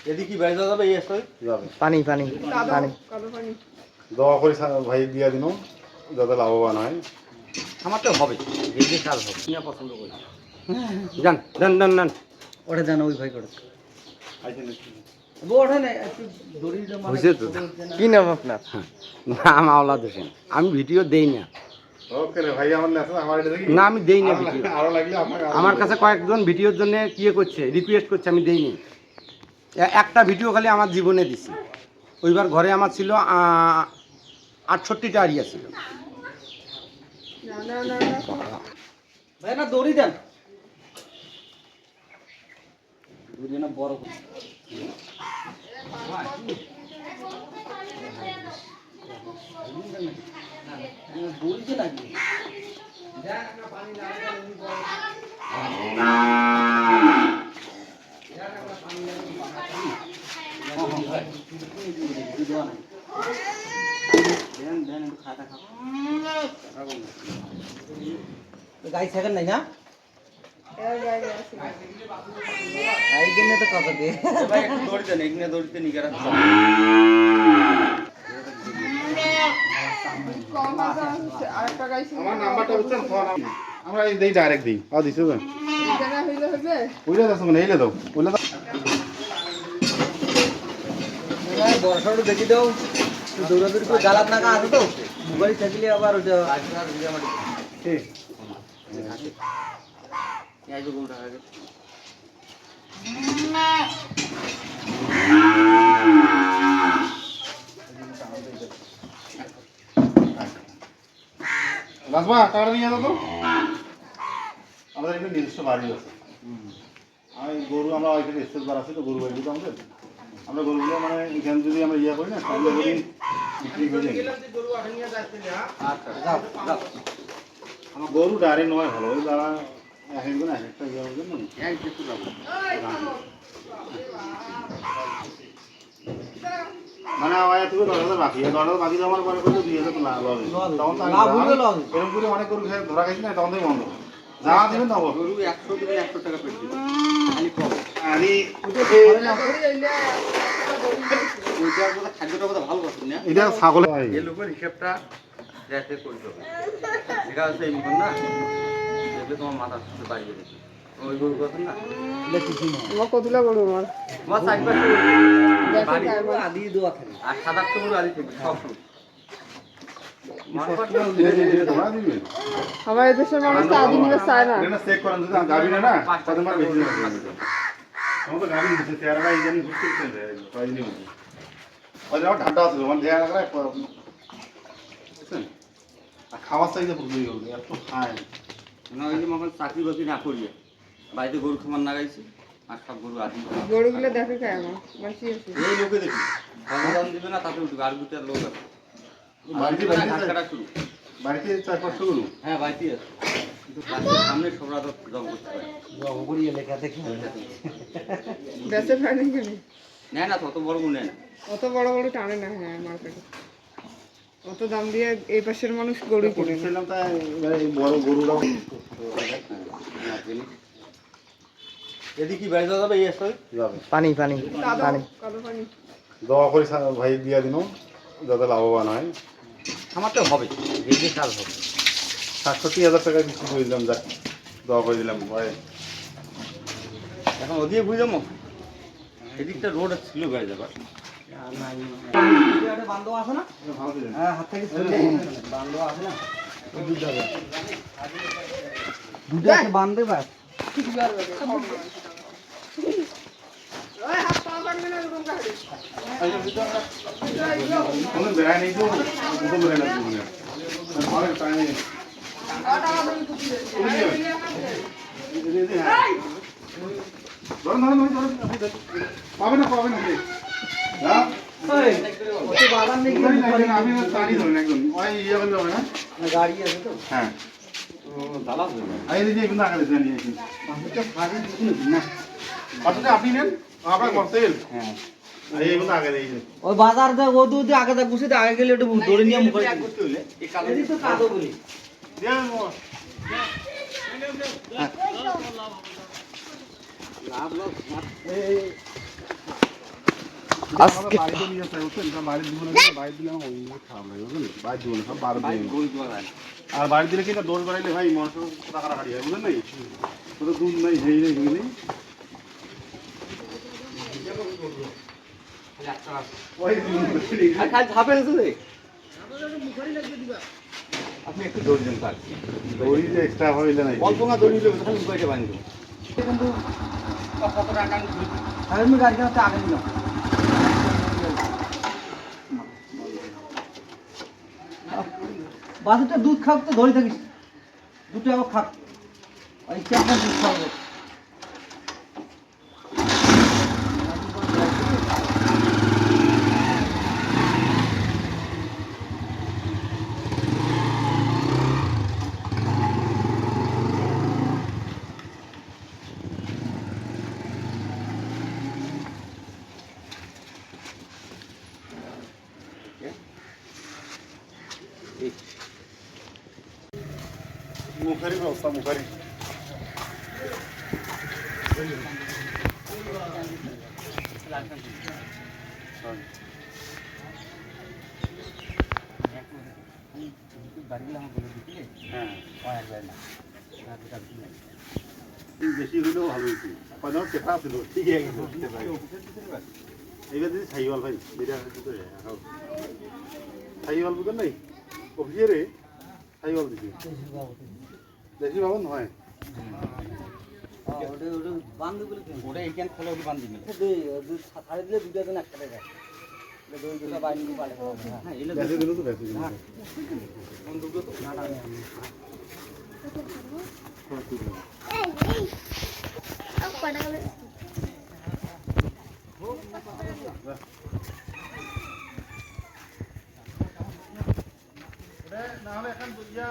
এদিকে বাইরে যাবে এই আসলে যাবে পানি পানি পানি দোয়া করে ভাই দিয়া দিন যাতে লাভবান হয়। আমার তো হবে যে কাজ হবে কি পছন্দ করি যান যান যান যান ওটা জানো ওই ভাই করে কি নাম আপনার? নাম আওলাদ হোসেন। আমি ভিডিও দেই না। ওকে রে ভাই আমার না আমার এটা দেখি না আমি দেই না ভিডিও। আরো লাগলে আপনাকে আমার কাছে কয়েকজন ভিডিওর জন্য কি করছে রিকোয়েস্ট করছে, আমি দেই না। একটা ভিডিও খালি আমার জীবনে দিছি। ওইবার ঘরে আমার ছিল 68টা আরিয়া ছিল। ভাই না দড়ি দেন দড়ি না বড় দড়িতে নাকি গাই থাকেন নাই না এইখানে তো কথা দিয়ে ভাই একটু দড়িতে নেই এখানে দড়িতে নিয়ে রাখতে আমার নাম্বারটা বুঝছেন ফোন আমরা এই দেই ডাইরেক্ট দেই আ দিছো না জানা হইলে হবে ওইটা দাও মানে এইলে দাও ওইলে দাও ভাই বর্ষাটা দেখি দাও দৌড়াদৌড়ি করে গালাত নাকা আছে তো মোবাইল থাকলে আবার ওটা ঠিক এই যে গোলটা আগে রাজমা টাকা নিয়ে যাও তো আমাদের এখানে নিজস্ব বাড়ি আছে আমি গরু আমরা ওইখানে স্টেজ বার আছে তো গরু বাড়ি তো আমাদের আমরা গরুগুলো মানে এখানে যদি আমরা ইয়ে করি না তাহলে যদি বিক্রি হয়ে যায় আমার গরু ডাইরেক্ট নয় ভালো ওই যারা এক একজন এক একটা ইয়ে হবে মানে আমার থেকে 10,000 বাকি 10,000 বাকি জমার পরে করলে 2,000 তো লাভ হবে তখন তো এরকম করে অনেক গরু ধরা গেছে না তখন থেকে বন্ধ যা দিবেন না গরু 100 দিলে 100 টাকা পেট দিবে খালি কম আমি ওইটার কথা খাদ্যটা কথা ভালো করছেন না এটা ছাগল এই লোকের হিসাবটা যাতে করতে হবে দেখা আছে এই মতন না দেখলে তোমার মাথা সুস্থ বাড়িয়ে দেবে ওই গরু কথা না কতগুলা গরু আমার তোমার চাইবা বাড়ি আদি দোয়া থাকে আর 7-8 গরু আদি থাকবে সব সময় আমার এই দেশের মানুষ তো আদি নিবে চায় না চেক করেন যদি গাবি না কতবার বেশি আমার তো গাবি দিতে তেরা ভাই জানি ঘুরতে চলে কয়দিন হচ্ছে ওই যাও ঠান্ডা আছে মানে দেয়া লাগা বুঝছেন আর খাওয়ার চাইতে বুঝলি গেল এত খায় না ওই যে মখন চাকরি বাকরি না করিয়ে বাড়িতে গরু খামার লাগাইছি আর সব গরু আদি গরুগুলো দেখে খায় আমার বাসি আছে এই লোকে দেখি দাম দিবে না তাতে উঠবে আর দুটো লোক আছে বাড়িতে কাটা শুরু বাড়িতে 4-500 গরু হ্যাঁ বাড়িতে আছে কিন্তু রাস্তার সামনে সবরা তো জব করতে পারে জগপুরি এলাকা থেকে বেঁচে পায়নি কেন নেয় না তত বড় গুণ নেয় না অত বড় বড় টানে না হ্যাঁ মার্কেটে অত দাম দিয়ে এই পাশের মানুষ গরু কিনে না করছিলাম তাই এই বড় গরুরাও এদিকে বাইরে যাবে এই আসলে যাবে পানি পানি পানি কালো পানি দোয়া করে ভাই দিয়া দিন যাতে লাভবান হয়। আমার তো হবে যে কাজ হবে 67,000 টাকা বিক্রি করে দিলাম যাক দোয়া করে দিলাম ভাই এখন ওদিকে বুঝে যাবো এদিকটা রোড ছিল গাড়ি যাবার বান্ধব আছে না ভালো দিলেন হ্যাঁ হাত থেকে বান্ধব আছে না দুধ যাবে দুধ আছে বান্ধবে বাস কোনো বেড়ায় নেই তো দুটো বেড়ায় না অনেক টাইম পাবে না পাবে না আমি টানি ধরেন একদম ওই ইয়ে করলে হবে না গাড়ি আছে তো হ্যাঁ দালা হবে এই দিদি কিন্তু আগে দিতে নিয়েছি না কতটা আপনি নেন আপনার করতেন হ্যাঁ এইগুলো আগে দিয়েছি ওই বাজার দা ও দুধ আগে দা গুছিতে আগে গেলে একটু দৌড়ে নিয়ে মুখে করতে হলে এই কালো তো কাদো বলি দিয়ে আজকে বাড়িতে নিয়ে আসতে বুঝছেন, এটা বাড়ি দিব না, বাড়ি দিলে আমার অন্য খারাপ লাগে বুঝলেন, বাড়ি দিব না, সব বারো দিন। আর বাড়ি দিলে কিনা দোষ বাড়াইলে ভাই মানুষ টাকা রাখাড়ি হয় বুঝলেন নাই, কোনো দুধ নাই হেই নেই হেই নেই। ওই আপনি একটু দৌড় দেন তার দড়ি যে এক্সট্রা হইলে নাই অল্প না দৌড় নিলে তাহলে উপায়টা বাঁধব কিন্তু কত টাকা আমি গাড়ি চালাতে আগে নিলাম বাসুটা দুধ খাও তো ধরে থাকিস দুটো আবার খাক ওই কেমন দুধ খাবো মুখারি ব্যবস্থা মুখারি বেশি হইলেও ভালো হয়েছে কয়জন চেপা ছিল ঠিক আছে এইবার যদি সাইওয়াল ভাই সাইওয়াল বুঝলেন নাই অফিসে সাইওয়াল দিছি দেশি বাবন হয় ওটা এইখান খোলা ওটি বান্ধি মেলে ছাড়ে দিলে দুটো জন একসাথে যায় দুটো বাইরে নিয়ে পালে হ্যাঁ এলে বেশি দিল তো বেশি দিল কোন দুটো তো না হলে এখন বুঝিয়া